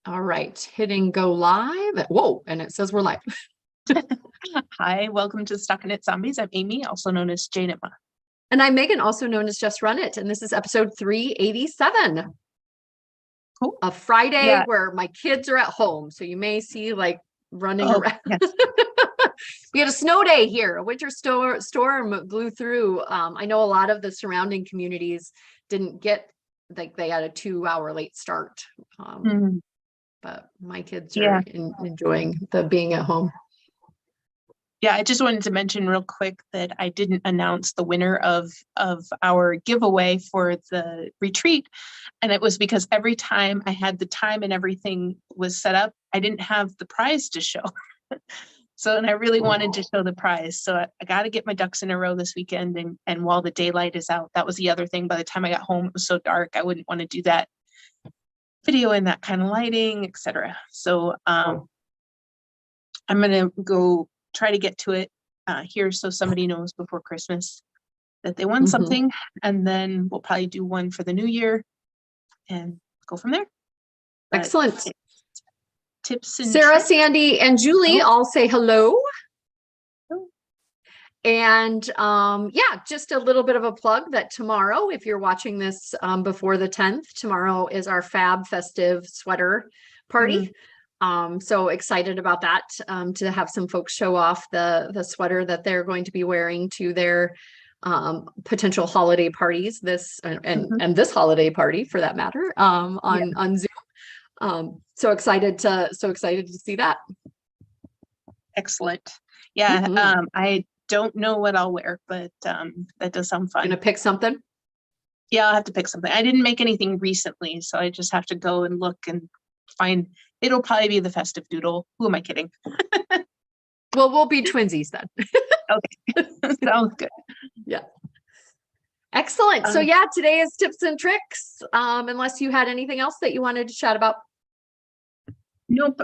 All right, hitting go live. Whoa, and it says we're live. Hi, welcome to StockinetteZombies. I'm Amy, also known as Jane. And I'm Megan, also known as Just Run It. And this is episode 387. Cool. A Friday where my kids are at home. So you may see like running around. Yes. We had a snow day here. A winter storm blew through. I know a lot of the surrounding communities didn't get, like they had a 2-hour late start. But my kids are enjoying the being at home. Yeah, I just wanted to mention real quick that I didn't announce the winner of our giveaway for the retreat. And it was because every time I had the time and everything was set up, I didn't have the prize to show. And I really wanted to show the prize. So I got to get my ducks in a row this weekend. And while the daylight is out, that was the other thing. By the time I got home, it was so dark. I wouldn't want to do that video in that kind of lighting, etc. So I'm going to go try to get to it here so somebody knows before Christmas that they won something, and then we'll probably do one for the new year and go from there. Excellent. Tips and Sarah, tricks. Sandy, and Julie all say hello. And just a little bit of a plug that tomorrow, if you're watching this before the 10th, tomorrow is our Fab Festive Sweater Party. So excited about that, to have some folks show off the sweater that they're going to be wearing to their potential holiday parties and this holiday party for that matter, on Zoom. So excited to see that. Excellent. Yeah. I don't know what I'll wear, but that does sound fun. Gonna pick something? Yeah, I'll have to pick something. I didn't make anything recently, so I just have to go and look and find. It'll probably be the festive doodle. Who am I kidding? Well, we'll be twinsies then. Okay. Sounds good. Yeah. Excellent. So today is tips and tricks. Unless you had anything else that you wanted to chat about. Nope.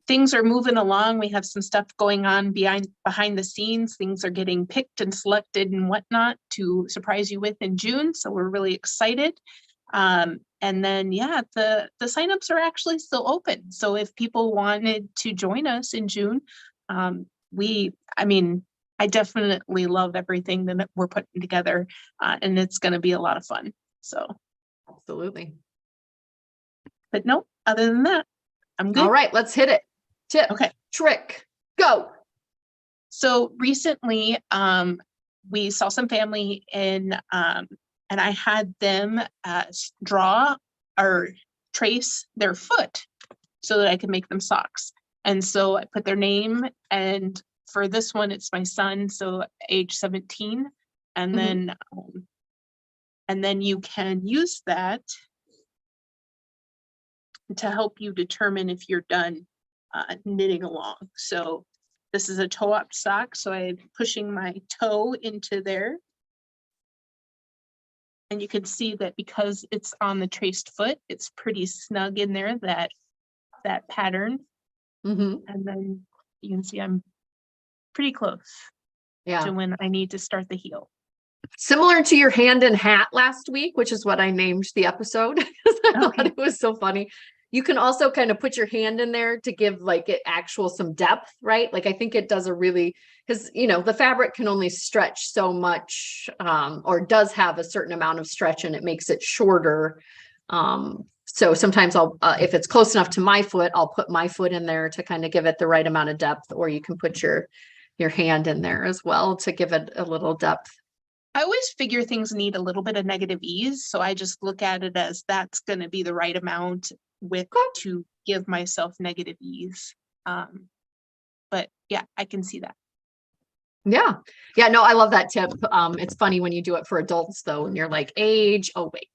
Things are moving along. We have some stuff going on behind the scenes. Things are getting picked and selected and whatnot to surprise you with in June. So we're really excited. And then, the signups are actually still open. So if people wanted to join us in June, I definitely love everything that we're putting together, and it's going to be a lot of fun. So absolutely. But no, other than that, I'm good. All right, let's hit it. Tip, trick, go. So recently, we saw some family and I had them draw or trace their foot so that I could make them socks. And so I put their name, and for this one, it's my son, so age 17. And then you can use that to help you determine if you're done knitting along. So this is a toe-up sock, so I'm pushing my toe into there. And you can see that because it's on the traced foot, it's pretty snug in there, that pattern. And then you can see I'm pretty close to when I need to start the heel. Similar to your hand and hat last week, which is what I named the episode, because I thought it was so funny. You can also kind of put your hand in there to give like it some depth, right? Like I think it does because the fabric can only stretch so much, or does have a certain amount of stretch, and it makes it shorter. So sometimes if it's close enough to my foot, I'll put my foot in there to kind of give it the right amount of depth, or you can put your hand in there as well to give it a little depth. I always figure things need a little bit of negative ease. So I just look at it as that's going to be the right amount to give myself negative ease. But yeah, I can see that. Yeah. No, I love that tip. It's funny when you do it for adults though, and you're like age. Oh wait.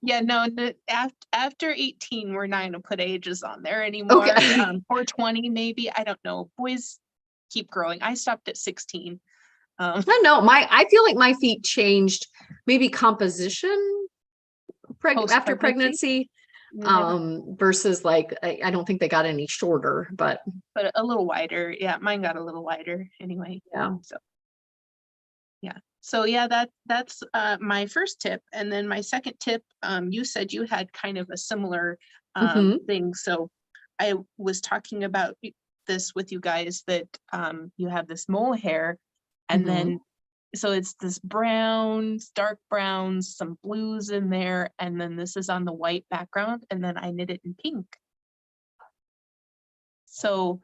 Yeah, no, after 18, we're not going to put ages on there anymore. Or 20 maybe. I don't know. Boys keep growing. I stopped at 16. I don't know. I feel like my feet changed, maybe composition after pregnancy, versus like I don't think they got any shorter, but a little wider. Yeah, mine got a little wider anyway. So that's my first tip. And then my second tip, you said you had kind of a similar thing. So I was talking about this with you guys, that you have this mohair, and then so it's this browns, dark browns, some blues in there, and then this is on the white background, and then I knit it in pink. So,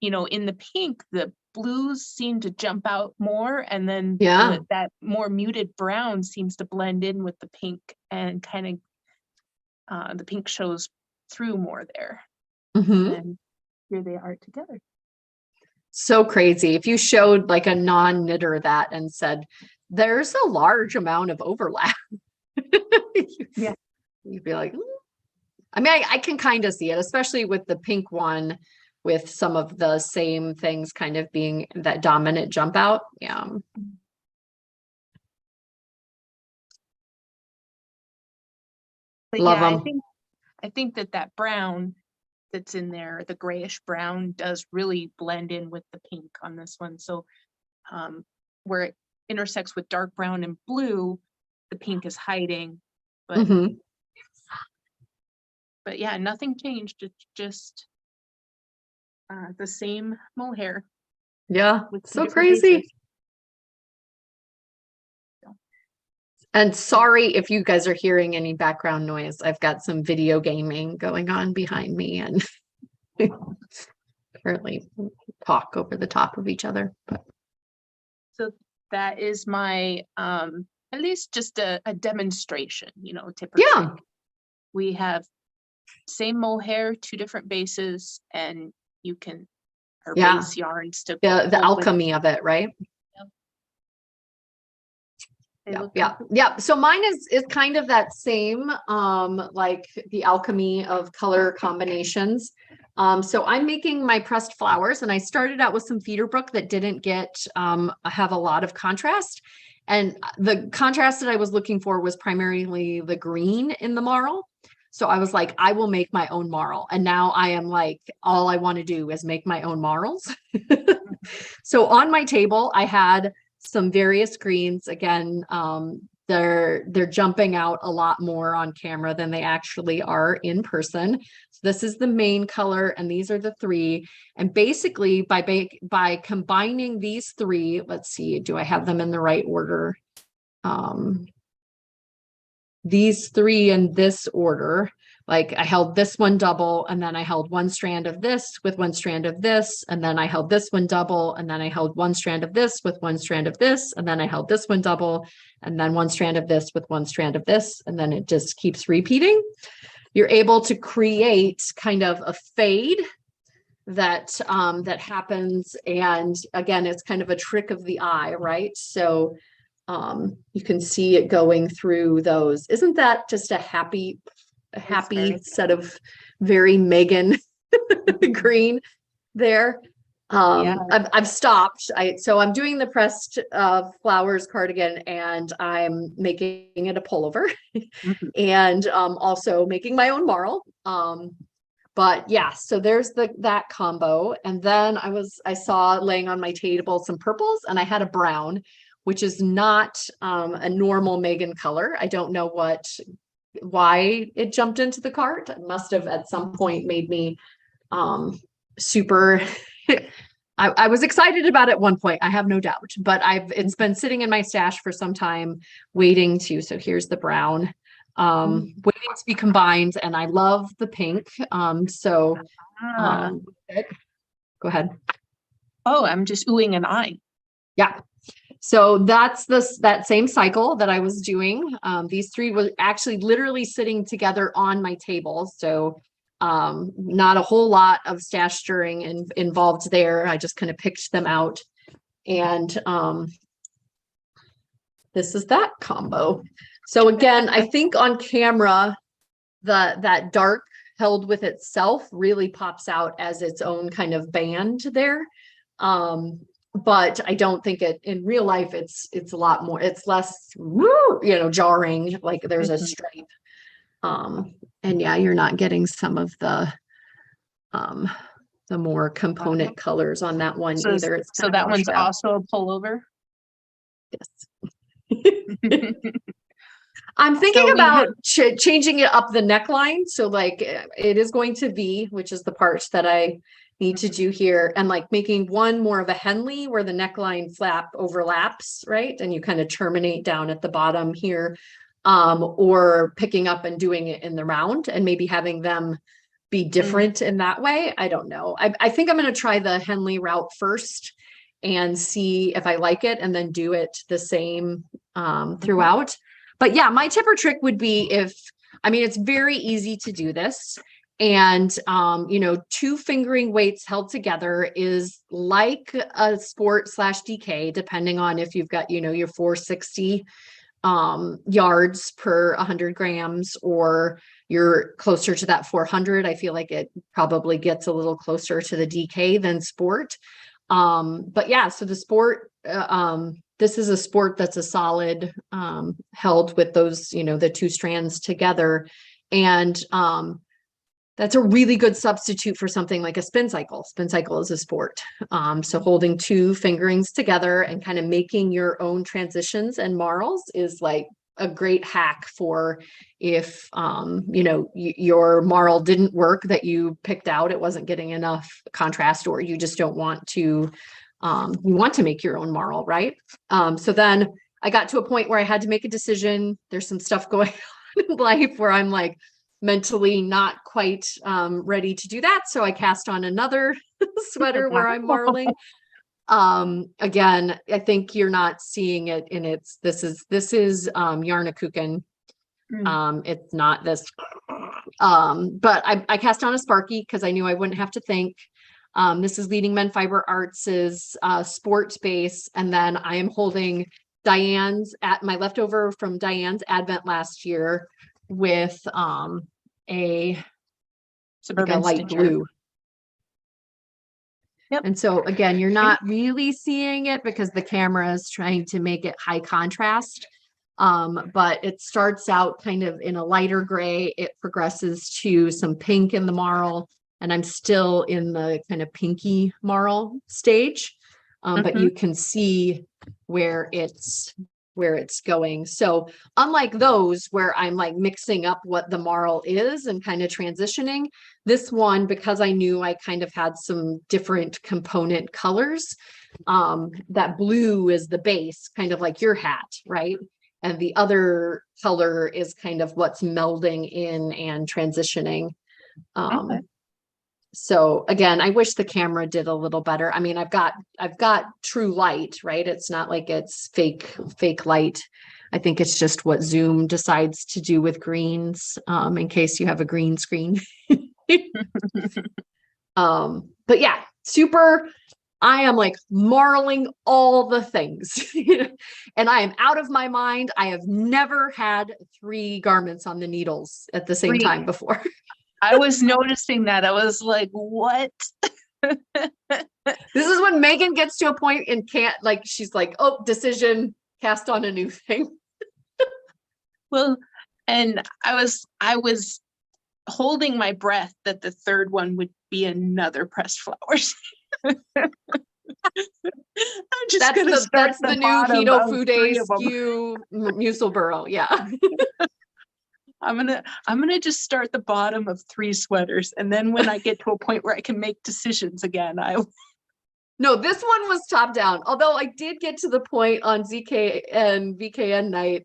you know, in the pink, the blues seem to jump out more, and then that more muted brown seems to blend in with the pink, and kind of the pink shows through more there. And then here they are together. So crazy. If you showed like a non-knitter that and said, there's a large amount of overlap. Yeah. You'd be like, I mean, I can kind of see it, especially with the pink one, with some of the same things kind of being that dominant jump out. Yeah. But Love yeah, them. I think that brown that's in there, the grayish brown, does really blend in with the pink on this one. So where it intersects with dark brown and blue, the pink is hiding. But but yeah, nothing changed. It's just the same mohair. Yeah, with so crazy. bases. And sorry if you guys are hearing any background noise. I've got some video gaming going on behind me, and apparently talk over the top of each other. But so that is my at least just a demonstration, you know. Typically we have same mohair, 2 different bases, and you can base yarns to the alchemy of it, right? Yeah. So mine is kind of that same, like the alchemy of color combinations. So I'm making my pressed flowers, and I started out with some Feederbrook that didn't have a lot of contrast. And the contrast that I was looking for was primarily the green in the marl. So I was like, I will make my own marl. And now I am like, all I want to do is make my own marls. So on my table, I had some various greens. Again, they're jumping out a lot more on camera than they actually are in person. So this is the main color, and these are the 3. And basically by combining these 3, let's see, do I have them in the right order? These 3 in this order. Like I held this one double, and then I held 1 strand of this with 1 strand of this, and then I held this one double, and then I held 1 strand of this with 1 strand of this, and then I held this one double, and then 1 strand of this with 1 strand of this, and then it just keeps repeating. You're able to create kind of a fade that that happens, and again, it's kind of a trick of the eye, right? So you can see it going through those. Isn't that just a happy set of very Megan green there? I've stopped. So I'm doing the pressed flowers cardigan, and I'm making it a pullover and also making my own marl. But yeah, so there's that combo. And then I saw laying on my table some purples, and I had a brown, which is not a normal Megan color. I don't know why it jumped into the cart. It must have at some point made me super I was excited about it at one point, I have no doubt, but it's been sitting in my stash for some time waiting to. So here's the brown waiting to be combined, and I love the pink. Go ahead. Oh, I'm just oohing an eye. Yeah. So that's that same cycle that I was doing. These 3 were actually literally sitting together on my table. So not a whole lot of stash stirring involved there. I just kind of picked them out. And this is that combo. So again, I think on camera, that dark held with itself really pops out as its own kind of band there. But I don't think in real life, it's a lot more, it's less, jarring, like there's a stripe. And yeah, you're not getting some of the more component colors on that one either. It's so that one's also a pullover. Yes. I'm thinking So we about had, changing it up the neckline. So like it is going to V, which is the part that I need to do here, and like making one more of a Henley where the neckline flap overlaps, right? And you kind of terminate down at the bottom here, or picking up and doing it in the round and maybe having them be different in that way. I don't know. I think I'm going to try the Henley route first and see if I like it and then do it the same throughout. But yeah, my tip or trick would be I mean, it's very easy to do this. And, two fingering weights held together is like a sport / DK, depending on if you've got, your 460 yards per 100 grams, or you're closer to that 400. I feel like it probably gets a little closer to the DK than sport. But yeah, so the sport, this is a sport that's a solid, held with those, the two strands together. And, that's a really good substitute for something like a spin cycle. Spin cycle is a sport. So holding two fingerings together and kind of making your own transitions and marls is like a great hack for if, your marl didn't work that you picked out, it wasn't getting enough contrast, or you just don't want to, you want to make your own marl, right? So then I got to a point where I had to make a decision. There's some stuff going on in life where I'm like, mentally not quite ready to do that. So I cast on another sweater where I'm marling. Again, I think you're not seeing it in this is Yarnakuken. It's not this. But I cast on a Sparky because I knew I wouldn't have to think. This is Leading Men Fiber Arts' sports base. And then I am holding Diane's at my leftover from Diane's Advent last year with a Suburban light Stitcher. blue. Yep. And so again, you're not really seeing it because the camera is trying to make it high contrast. But it starts out kind of in a lighter gray. It progresses to some pink in the marl, and I'm still in the kind of pinky marl stage. But you can see where it's going. So unlike those where I'm like mixing up what the marl is and kind of transitioning, this one, because I knew I kind of had some different component colors, that blue is the base, kind of like your hat, right? And the other color is kind of what's melding in and transitioning. So again, I wish the camera did a little better. I mean, I've got true light, right? It's not like it's fake light. I think it's just what Zoom decides to do with greens, in case you have a green screen. But yeah, super. I am like marling all the things and I am out of my mind. I have never had 3 garments on the needles at the same time before. I was noticing that. I was like, what? This is when Megan gets to a point and can't, like, she's like, oh, decision, cast on a new thing. Well, and I was holding my breath that the third one would be another pressed flowers. I'm just gonna start that's the new Hito Fude skew Muselboro. Yeah. I'm gonna just start the bottom of 3 sweaters, and then when I get to a point where I can make decisions again, No, this one was top down. Although I did get to the point on ZK and VKN night,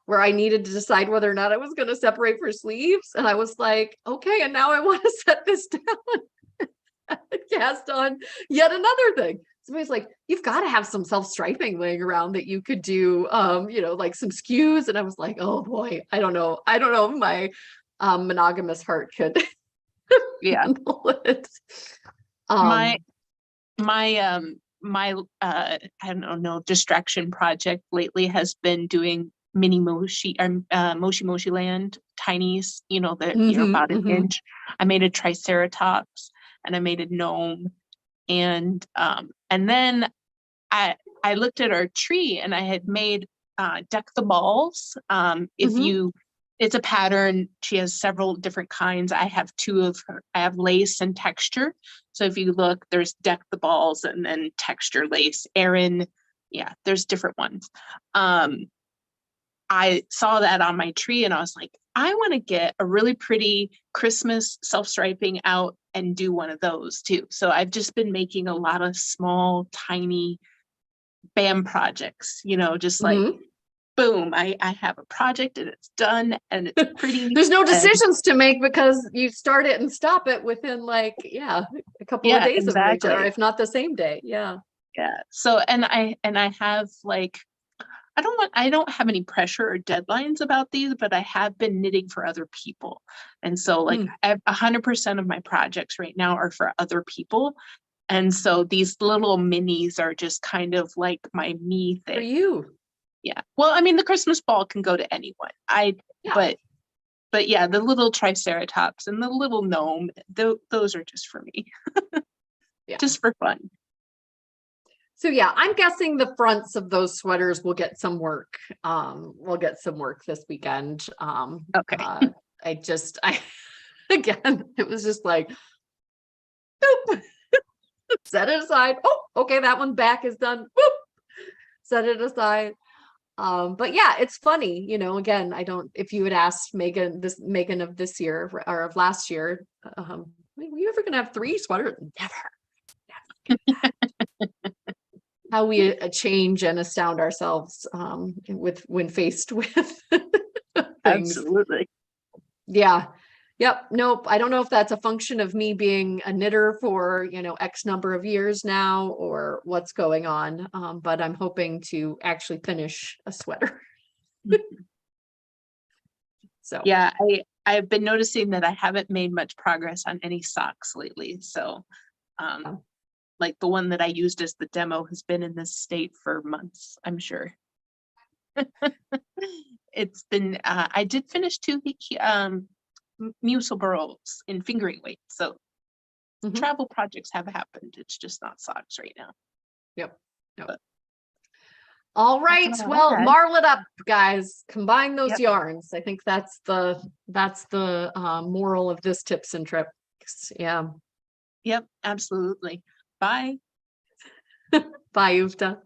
where I needed to decide whether or not I was going to separate for sleeves, and I was like, okay, and now I want to set this down, cast on yet another thing. Somebody's like, you've got to have some self-striping laying around that you could do, like some skews. And I was like, oh boy, I don't know if my monogamous heart could handle it. My I don't know, distraction project lately has been doing mini Moshi Moshi Land tinies, that about an inch. I made a triceratops and I made a gnome. And then I looked at our tree and I had made Deck the Balls. It's a pattern. She has several different kinds. I have 2 of her. I have lace and texture. So if you look, there's Deck the Balls and then texture lace. Erin, yeah, there's different ones. I saw that on my tree and I was like, I want to get a really pretty Christmas self-striping out and do one of those too. So I've just been making a lot of small, tiny BAM projects, just like, Mhm. boom, I have a project and it's done and it's pretty. There's no and decisions to make because you start it and stop it within like, a couple of yeah, days of each other, exactly. if not the same day. Yeah. Yeah. So, and I have like, I don't have any pressure or deadlines about these, but I have been knitting for other people. And so like 100% of my projects right now are for other people. And so these little minis are just kind of like my me For thing. you. Yeah. Well, I mean, the Christmas ball can go to anyone. Yeah. But yeah, the little triceratops and the little gnome, those are just for me. Yeah. Just for fun. So yeah, I'm guessing the fronts of those sweaters will get some work. We'll get some work this weekend. Okay. I again, it was just like, boop, set it aside. Oh, okay, that one back is done. Boop, set it aside. But yeah, it's funny, again, if you had asked Megan of this year or of last year, were you ever gonna have 3 sweaters? Never. How we change and astound ourselves when faced with things. Absolutely. Yeah. Yep. Nope. I don't know if that's a function of me being a knitter for, X number of years now or what's going on. But I'm hoping to actually finish a sweater. So yeah, I've been noticing that I haven't made much progress on any socks lately. So like the one that I used as the demo has been in this state for months, I'm sure. It's been I did finish 2 Muselburls in fingering weight. So travel projects have happened. It's just not socks right now. Yep. All right. That's all I Well, had. marl it up, guys. Combine those Yep. yarns. I think that's the moral of this tips and tricks. Yeah. Yep, absolutely. Bye. Bye, Uvta.